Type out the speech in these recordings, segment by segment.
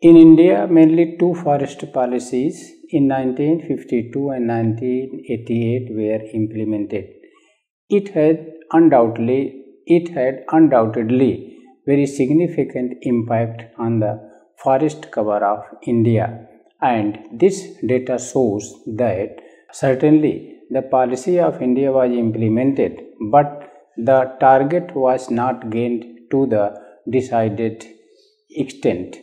In India, mainly two forest policies in 1952 and 1988 were implemented. It had undoubtedly very significant impact on the forest cover of India, and this data shows that certainly the policy of India was implemented, but the target was not gained to the decided extent,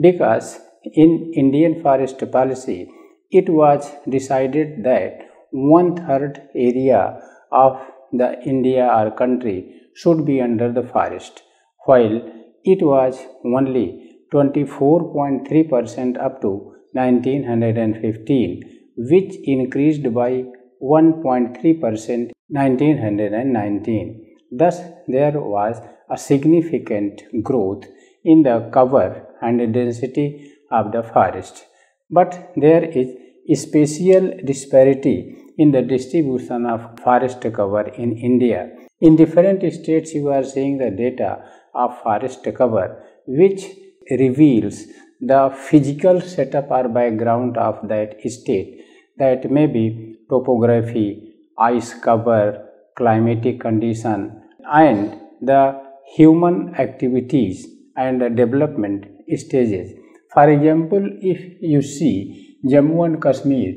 because in Indian forest policy it was decided that one-third area of the India or country should be under the forest, while it was only 24.3% up to 1915, which increased by 1.3% 1919. Thus, there was a significant growth in the cover and density of the forest. But there is a spatial disparity in the distribution of forest cover in India. In different states, you are seeing the data of forest cover, which reveals the physical setup or background of that state. That may be topography, ice cover, climatic condition, and the human activities and the development stages. For example, if you see Jammu and Kashmir,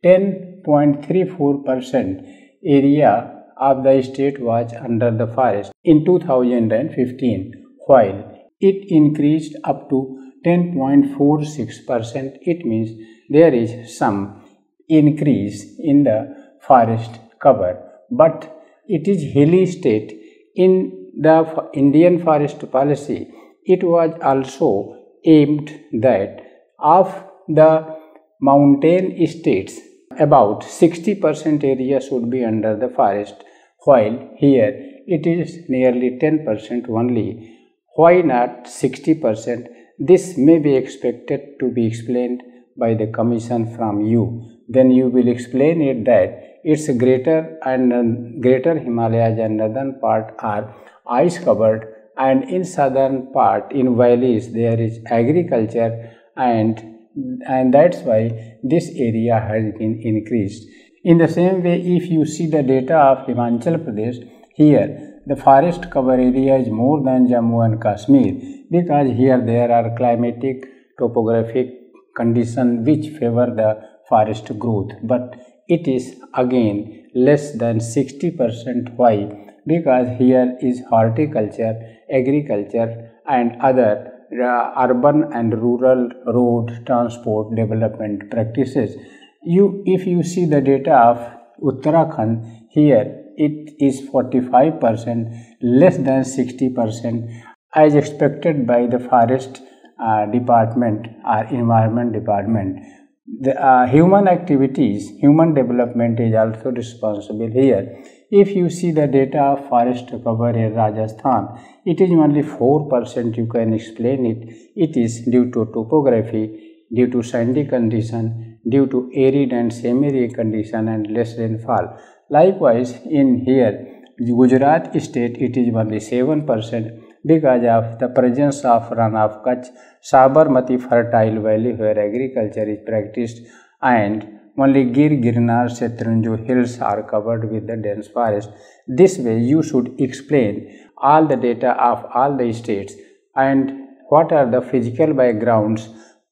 10.34% area of the state was under the forest in 2015, while it increased up to 10.46%. It means there is some increase in the forest cover, but it is hilly state. In the Indian forest policy, it was also aimed that of the mountain states, about 60% area should be under the forest, while here it is nearly 10% only. Why not 60%? This may be expected to be explained by the commission from you. Then you will explain it that it's greater Himalayas and northern part are ice covered, and in southern part in valleys there is agriculture, and that's why this area has been increased. In the same way, if you see the data of Himachal Pradesh, here the forest cover area is more than Jammu and Kashmir, because here there are climatic topographic conditions which favor the forest growth, but it is again less than 60%. Why? Because here is horticulture, agriculture, and other urban and rural road transport development practices. If you see the data of Uttarakhand, here it is 45%, less than 60%, as expected by the forest department or environment department. The human activities, human development is also responsible here. If you see the data of forest cover in Rajasthan, it is only 4%. You can explain it. It is due to topography, due to sandy condition, due to arid and semi-arid condition, and less rainfall. Likewise, in here, Gujarat state, it is only 7%, because of the presence of Ran of Kutch, Sabarmati fertile valley where agriculture is practiced, and only Girnar Shetranjo hills are covered with the dense forest. This way you should explain all the data of all the states and what are the physical backgrounds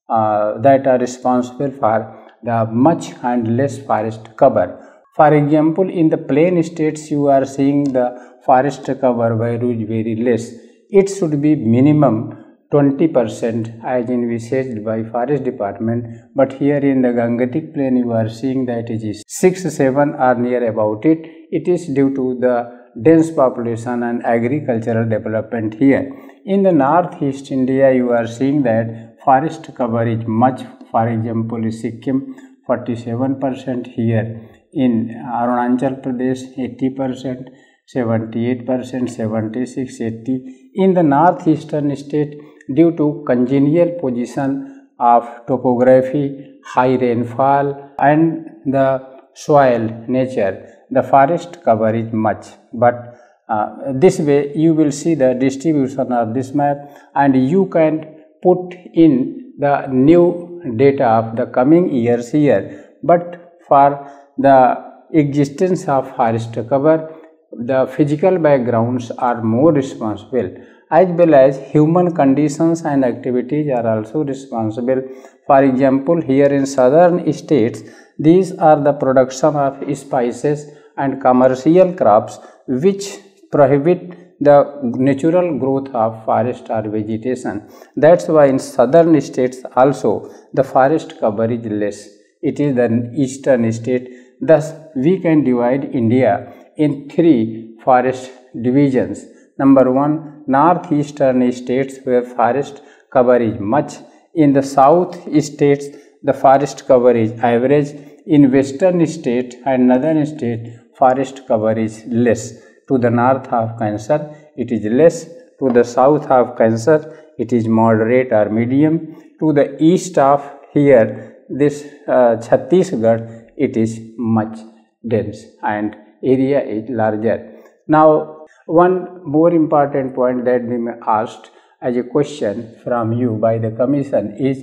that are responsible for the much and less forest cover. For example, in the plain states you are seeing the forest cover very less. It should be minimum 20% as envisaged by forest department, but here in the Gangetic plain you are seeing that it is 6-7 or near about it. It is due to the dense population and agricultural development here. In the northeast India you are seeing that forest cover is much. For example, Sikkim 47%, here in Arunachal Pradesh 80%, 78%, 76, 80. In the northeastern state, due to congenial position of topography, high rainfall, and the soil nature, the forest cover is much. But this way you will see the distribution of this map, and you can put in the new data of the coming years here, but for the existence of forest cover, the physical backgrounds are more responsible, as well as human conditions and activities are also responsible. For example, here in southern states, these are the production of spices and commercial crops which prohibit the natural growth of forest or vegetation. That's why in southern states also the forest cover is less. It is the eastern state. Thus, we can divide India in three forest divisions. Number one, northeastern states where forest cover is much. In the south states, the forest cover is average. In western state and northern state, forest cover is less. To the north of Cancer, it is less. To the south of Cancer, it is moderate or medium. To the east of here, this Chhattisgarh, it is much dense and area is larger. Now, one more important point that we may asked as a question from you by the commission is,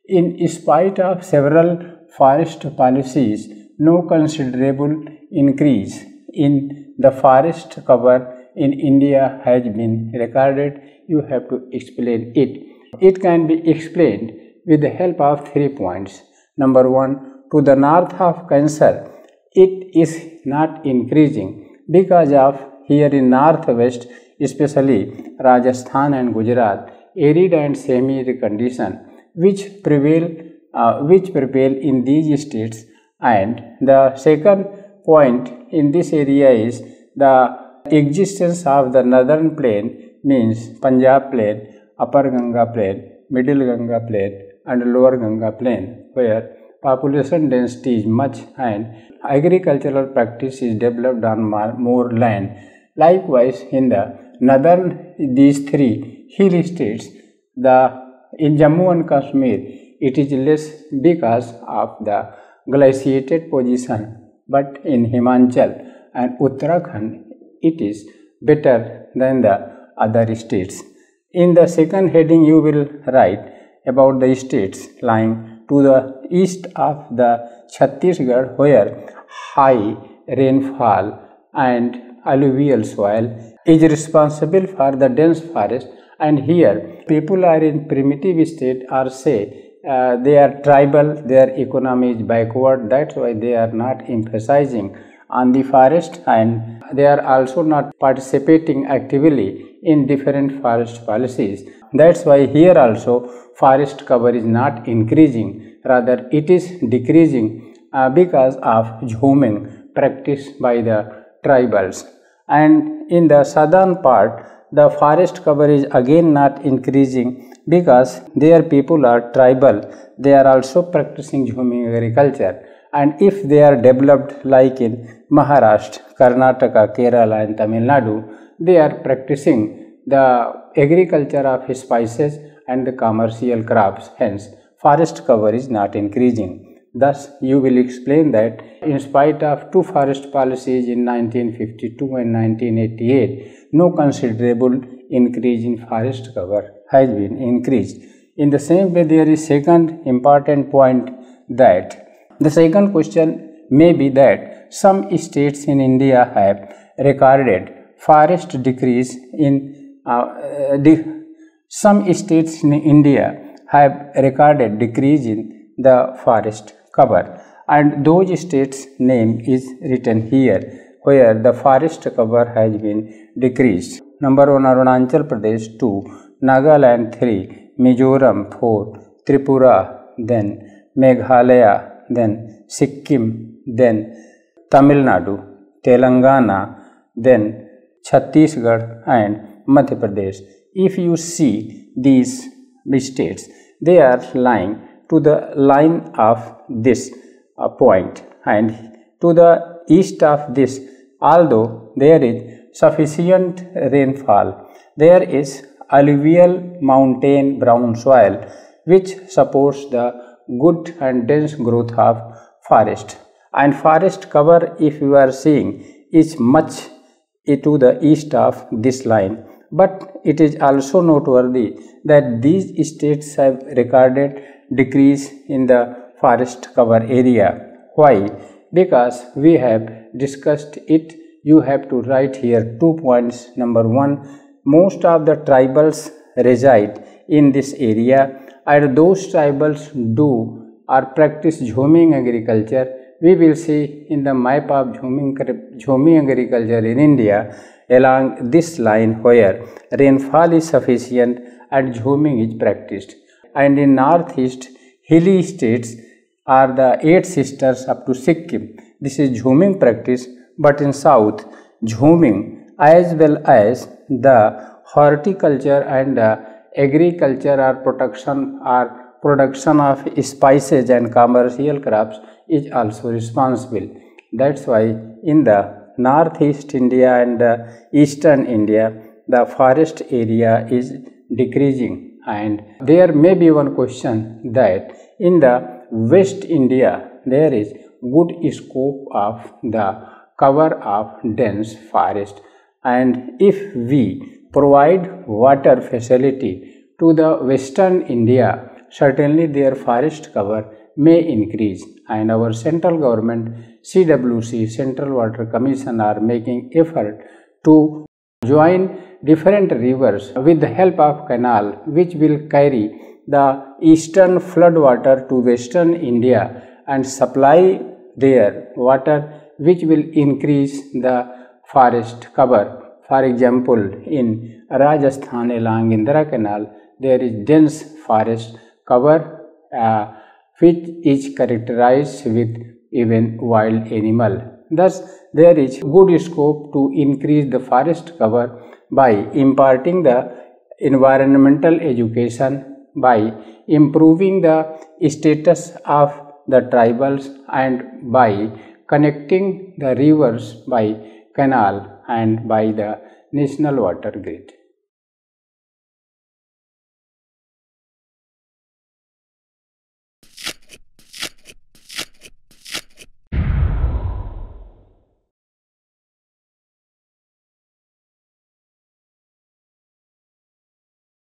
in spite of several forest policies, no considerable increase in the forest cover in India has been recorded. You have to explain it. It can be explained with the help of 3 points. Number one, to the north of Cancer, it is not increasing because of here in northwest, especially Rajasthan and Gujarat, arid and semi-arid condition which prevail in these states. And the second point in this area is the existence of the northern plain, means Punjab plain, upper Ganga plain, middle Ganga plain and lower Ganga plain, where population density is much and agricultural practice is developed on more land. Likewise, in the northern, these three hill states, in Jammu and Kashmir, it is less because of the glaciated position, but in Himachal and Uttarakhand, it is better than the other states. In the second heading, you will write about the states lying to the east of the Chhattisgarh, where high rainfall and alluvial soil is responsible for the dense forest, and here people are in primitive state, or say they are tribal, their economy is backward. That's why they are not emphasizing on the forest, and they are also not participating actively in different forest policies. That's why here also forest cover is not increasing, rather it is decreasing because of jhuming practiced by the tribals. And in the southern part, the forest cover is again not increasing because their people are tribal. They are also practicing jhuming agriculture. And if they are developed like in Maharashtra, Karnataka, Kerala and Tamil Nadu, they are practicing the agriculture of spices and the commercial crops. Hence, forest cover is not increasing. Thus, you will explain that in spite of two forest policies in 1952 and 1988, no considerable increase in forest cover has been increased. In the same way, there is second important point, that the second question may be that some states in India have recorded forest decrease in some states in India have recorded decrease in the forest cover, and those states' name is written here, where the forest cover has been decreased. Number 1, Arunachal Pradesh; 2, Nagaland; 3, Mizoram; 4, Tripura; then Meghalaya; then Sikkim; then Tamil Nadu, Telangana; then Chhattisgarh and Madhya Pradesh. If you see these states, they are lying to the line of this point, and to the east of this, although there is sufficient rainfall, there is alluvial mountain brown soil which supports the good and dense growth of forest. And forest cover, if you are seeing, is much to the east of this line, But it is also noteworthy that these states have recorded decrease in the forest cover area. Why? Because we have discussed it. You have to write here 2 points. Number 1, most of the tribals reside in this area, and those tribals do or practice Jhoming agriculture. We will see in the map of Jhoming agriculture in India along this line where rainfall is sufficient and Jhoming is practiced. And in northeast, hilly states are the 8 sisters up to Sikkim. This is Jhoming practice, but in south, Jhoming as well as the horticulture and agriculture or production of spices and commercial crops is also responsible. That's why in the northeast India and eastern India, the forest area is decreasing. And there may be one question that in the West India, there is good scope of the cover of dense forest, and if we provide water facility to the Western India, certainly their forest cover may increase, and our central government, CWC, Central Water Commission, are making effort to join different rivers with the help of canal, which will carry the eastern flood water to Western India and supply their water, which will increase the forest cover. For example, in Rajasthan along Indira Canal, there is dense forest cover which is characterized with even wild animal. Thus, there is good scope to increase the forest cover by imparting the environmental education, by improving the status of the tribals, and by connecting the rivers by canal and by the national water grid.